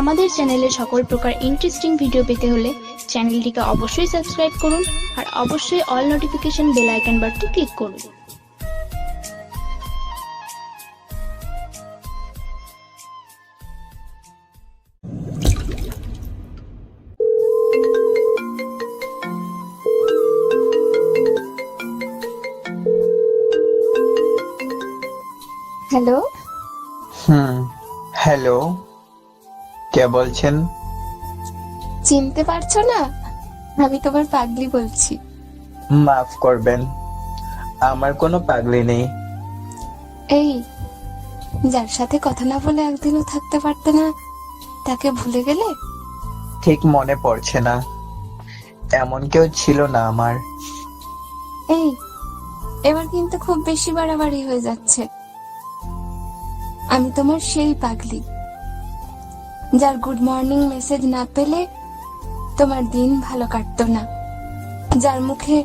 আমাদের চ্যানেলে সকল প্রকার ইন্টারেস্টিং ভিডিও পেতে হলে চ্যানেলটিকে অবশ্যই সাবস্ক্রাইব করুন আর অবশ্যই অল নোটিফিকেশন বেল আইকন বাটনটি ক্লিক করুন। হ্যালো। হ্যালো, কে বলছেন? চিনতে পারছো না? আমি তোমার পাগলি বলছি। মাফ করবেন, আমার কোনো পাগলি নেই। এই, যার সাথে কথা না বলে একদিনও থাকতে পারতে না, তাকে ভুলে গেলে? ঠিক মনে পড়ছে না, এমন কেউ ছিল না আমার। এই, এবার কিন্তু খুব বেশি বাড়াবাড়ি হয়ে যাচ্ছে। আমি তোমার সেই পাগলি যার গুড মর্নিং মেসেজ না পেলে তোমার দিন ভালো কাটতো না, যার মুখে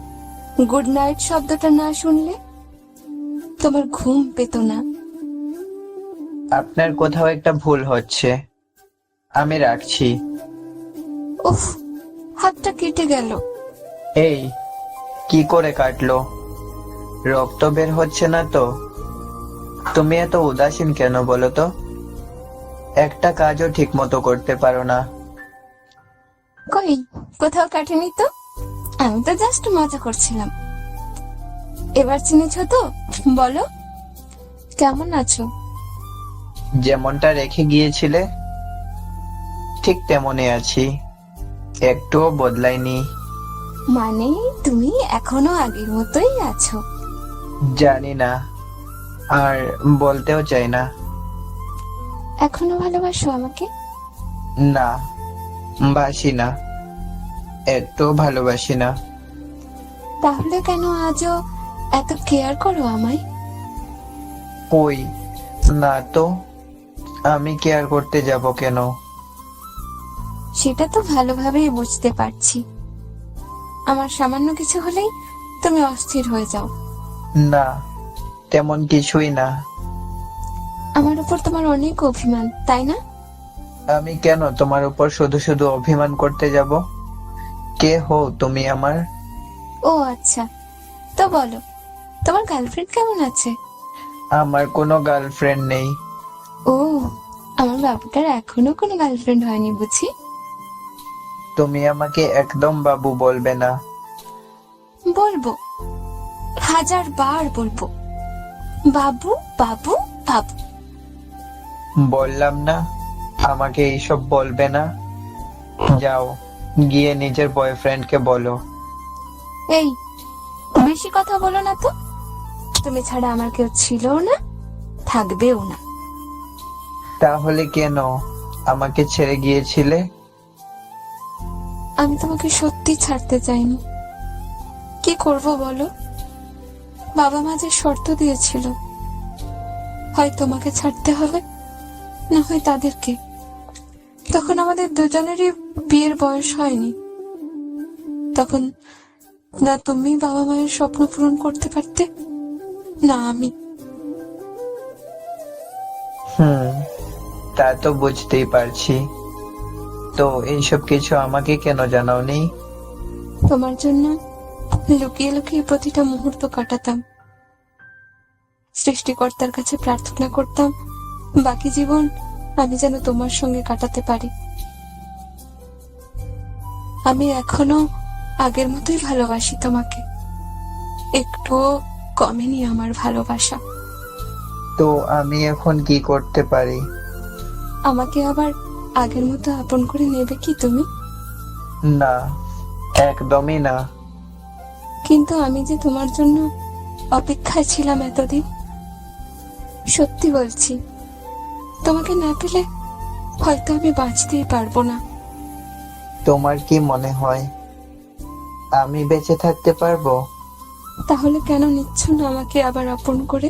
গুড নাইট শব্দটা না শুনলে তোমার ঘুম পেত না। আপনার কোথাও একটা ভুল হচ্ছে, আমি রাখছি। উফ, হাতটা কেটে গেল। এই, কি করে কাটলো? রক্ত বের হচ্ছে না তো? তুমি এত উদাসীন কেন বলো তো? একটা কাজও ঠিক মতো করতে পারো না। কই, কোথাও কাটেনি তো, আমি তো জাস্ট মজা করছিলাম। এবার চিনেছো তো? বলো, কেমন আছো? যেমনটা রেখে গিয়েছিলে ঠিক তেমনই আছি, একটুও বদলাইনি। মানে তুমি এখনো আগের মতোই আছো? জানি না, আর বলতেও চাই না। এখনো ভালোবাসো আমাকে? না, বাসি না, একটু ভালোবাসি না। তাহলে কেন আজও এত কেয়ার করো আমায়? কই, না তো, আমি কেয়ার করতে যাব কেন? সেটা তো ভালোভাবেই বুঝতে পারছি। আমার সামান্য কিছু হলেই তুমি অস্থির হয়ে যাও। না, তেমন কিছুই না। আমার উপর তোমার অনেক অভিমান, তাই না? আমি কেন তোমার উপর শুধু শুধু অভিমান করতে যাব? কে হও তুমি আমার? ও আচ্ছা, তো বলো, তোমার গার্লফ্রেন্ড কেমন আছে? আমার কোনো গার্লফ্রেন্ড নেই। ও, আমার বাবুটার এখনো কোনো গার্লফ্রেন্ড হয়নি বুঝি? তুমি আমাকে একদম বাবু বলবে না। বলবো, 1000 বার বলবো, বাবু বাবু বাবু। বললাম না আমাকে এইসব বলবে না। যাও, গিয়ে নিজের বয়ফ্রেন্ডকে বলো। এই, বেশি কথা বলো না তো। তুমি ছাড়া আমার কেউ ছিল না, থাকবেও না। তাহলে কেন আমাকে ছেড়ে গিয়েছিলে? আমি তোমাকে সত্যি ছাড়তে চাইনি। কি করব বলো? বাবা মা যে শর্ত দিয়েছিল, হয় তোমাকে ছাড়তে হবে, না হয় তাদেরকে। তখন আমাদের দুজনেরই বিয়ের বয়স হয়নি। তখন না তুমি বাবা মায়ের স্বপ্ন পূরণ করতে পারতে, না আমি। তা তো বুঝতেই পারছি, তো এইসব কিছু আমাকে কেন জানাওনি? তোমার জন্য লুকিয়ে লুকিয়ে প্রতিটা মুহূর্ত কাটাতাম। সৃষ্টিকর্তার কাছে প্রার্থনা করতাম বাকি জীবন আমি যেন তোমার সঙ্গে কাটাতে পারি। আমি এখনো আগের মতোই ভালোবাসি তোমাকে, একটুও কমেনি আমার ভালোবাসা। তো আমি এখন কি করতে পারি? আমাকে আবার আগের মতো আপন করে নেবে কি তুমি? না, একদমই না। কিন্তু আমি যে তোমার জন্য অপেক্ষায় ছিলাম এতদিন। সত্যি বলছি, তোমাকে না পেলে হয়তো আমি বাঁচতেই পারবো না। তোমার কি মনে হয় আমি বেঁচে থাকতে পারবো? তাহলে কেন নিচ্ছ না আমাকে আবার আপন করে?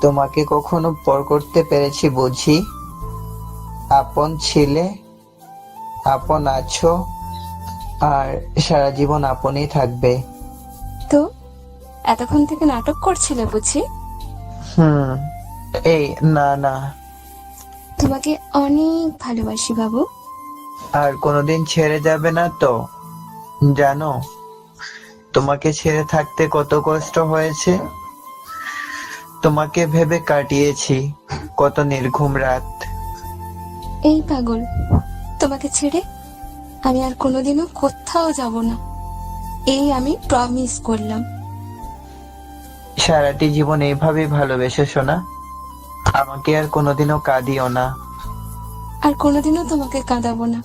তোমাকে কখনো পর করতে পেরেছি বুঝি? আপন ছিলে, আপন আছো, আর সারা জীবন আপনই থাকবে। তো এতক্ষণ থেকে নাটক করছিলে বুঝি? এই, না না, তোমাকে অনেক ভালোবাসি বাবু। আর কোনোদিন ছেড়ে যাবে না তো? জানো তোমাকে ছেড়ে থাকতে কত কষ্ট হয়েছে? তোমাকে ভেবে কাটিয়েছি কত নির্ঘুম রাত। এই পাগল, তোমাকে ছেড়ে আমি আর কোনোদিনও কোথাও যাব না, এই আমি প্রমিস করলাম। সারাটি জীবন এইভাবেই ভালোবেসে শোনা, আমাকে আর কোনোদিনও কাঁদিও না। আর কোনোদিনও তোমাকে কাঁদাবো না।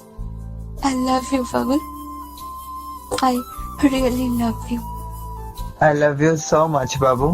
আই লাভ ইউ পাগল, I really love you. I love you so much, Babu.